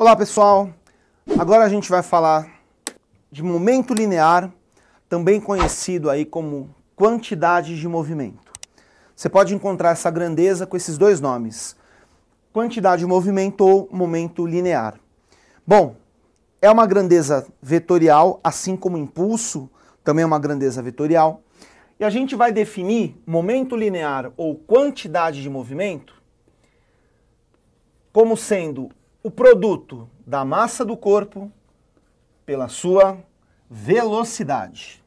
Olá pessoal, agora a gente vai falar de momento linear, também conhecido aí como quantidade de movimento. Você pode encontrar essa grandeza com esses dois nomes, quantidade de movimento ou momento linear. Bom, é uma grandeza vetorial, assim como impulso também é uma grandeza vetorial. E a gente vai definir momento linear ou quantidade de movimento como sendo o produto da massa do corpo pela sua velocidade.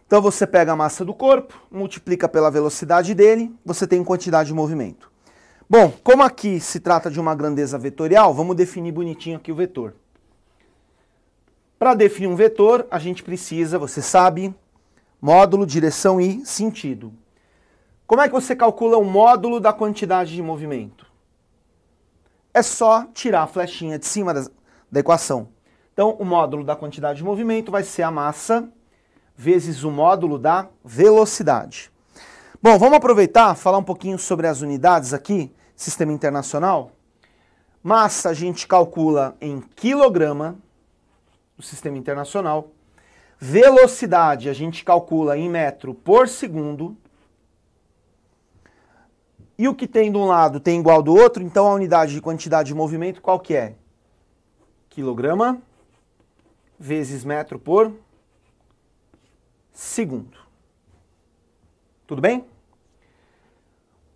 Então você pega a massa do corpo, multiplica pela velocidade dele, você tem quantidade de movimento. Bom, como aqui se trata de uma grandeza vetorial, vamos definir bonitinho aqui o vetor. Para definir um vetor, a gente precisa, você sabe, módulo, direção e sentido. Como é que você calcula o módulo da quantidade de movimento? É só tirar a flechinha de cima da equação. Então, o módulo da quantidade de movimento vai ser a massa vezes o módulo da velocidade. Bom, vamos aproveitar e falar um pouquinho sobre as unidades aqui, Sistema Internacional. Massa a gente calcula em quilograma, do Sistema Internacional. Velocidade a gente calcula em metro por segundo. E o que tem de um lado tem igual do outro, então a unidade de quantidade de movimento qual que é? Quilograma vezes metro por segundo. Tudo bem?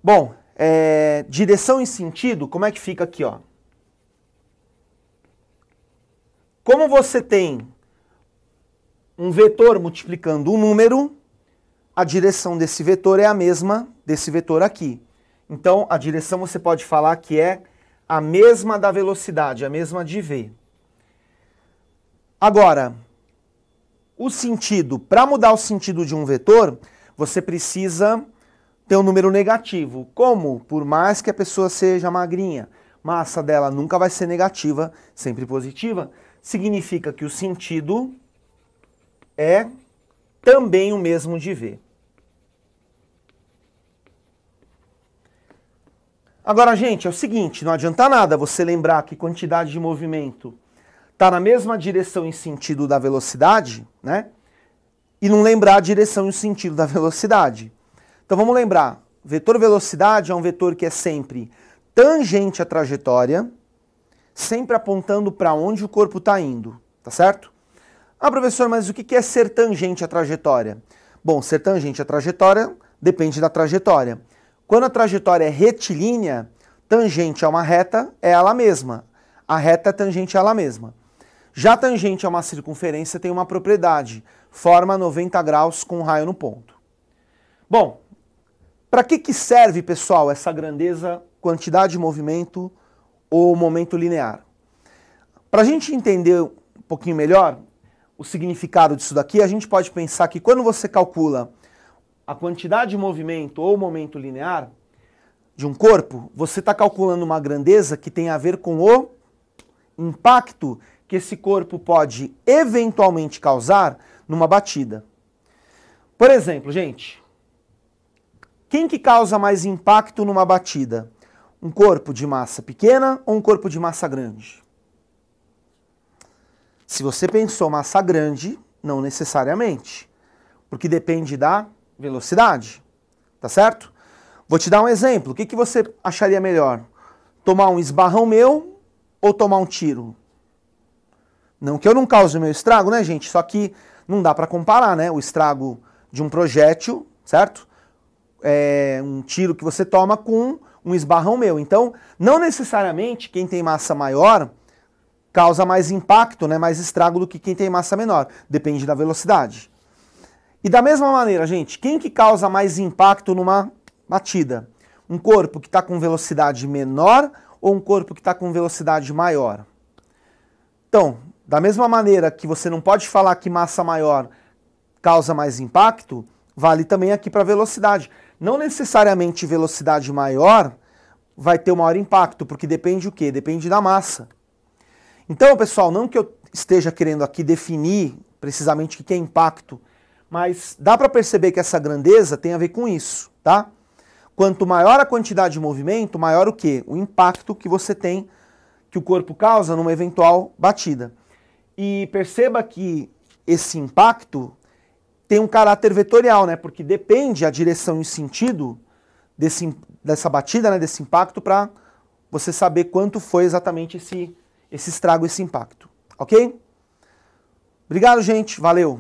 Bom, direção e sentido, como é que fica aqui, ó? Como você tem um vetor multiplicando um número, a direção desse vetor é a mesma desse vetor aqui. Então, a direção você pode falar que é a mesma da velocidade, a mesma de v. Agora, o sentido, para mudar o sentido de um vetor, você precisa ter um número negativo. Como? Por mais que a pessoa seja magrinha, massa dela nunca vai ser negativa, sempre positiva, significa que o sentido é também o mesmo de v. Agora, gente, é o seguinte, não adianta nada você lembrar que quantidade de movimento está na mesma direção e sentido da velocidade, né? E não lembrar a direção e o sentido da velocidade. Então vamos lembrar, vetor velocidade é um vetor que é sempre tangente à trajetória, sempre apontando para onde o corpo está indo, tá certo? Ah, professor, mas o que é ser tangente à trajetória? Bom, ser tangente à trajetória depende da trajetória. Quando a trajetória é retilínea, tangente a uma reta é ela mesma. A reta é tangente a ela mesma. Já tangente a uma circunferência tem uma propriedade, forma 90 graus com um raio no ponto. Bom, para que serve, pessoal, essa grandeza, quantidade de movimento ou momento linear? Para a gente entender um pouquinho melhor o significado disso daqui, a gente pode pensar que quando você calcula a quantidade de movimento ou momento linear de um corpo, você está calculando uma grandeza que tem a ver com o impacto que esse corpo pode eventualmente causar numa batida. Por exemplo, gente, quem que causa mais impacto numa batida? Um corpo de massa pequena ou um corpo de massa grande? Se você pensou massa grande, não necessariamente, porque depende da velocidade, tá certo? Vou te dar um exemplo. O que você acharia melhor? Tomar um esbarrão meu ou tomar um tiro? Não que eu não cause o meu estrago, né, gente? Só que não dá para comparar, né? O estrago de um projétil, certo? Um tiro que você toma com um esbarrão meu. Então, não necessariamente quem tem massa maior causa mais impacto, né, mais estrago do que quem tem massa menor. Depende da velocidade. E da mesma maneira, gente, quem que causa mais impacto numa batida? Um corpo que está com velocidade menor ou um corpo que está com velocidade maior? Então, da mesma maneira que você não pode falar que massa maior causa mais impacto, vale também aqui para velocidade. Não necessariamente velocidade maior vai ter o maior impacto, porque depende o quê? Depende da massa. Então, pessoal, não que eu esteja querendo aqui definir precisamente o que é impacto, mas dá para perceber que essa grandeza tem a ver com isso, tá? Quanto maior a quantidade de movimento, maior o quê? O impacto que você tem, que o corpo causa numa eventual batida. E perceba que esse impacto tem um caráter vetorial, né? Porque depende a direção e o sentido dessa batida, né? Desse impacto, para você saber quanto foi exatamente esse estrago, esse impacto. Ok? Obrigado, gente. Valeu!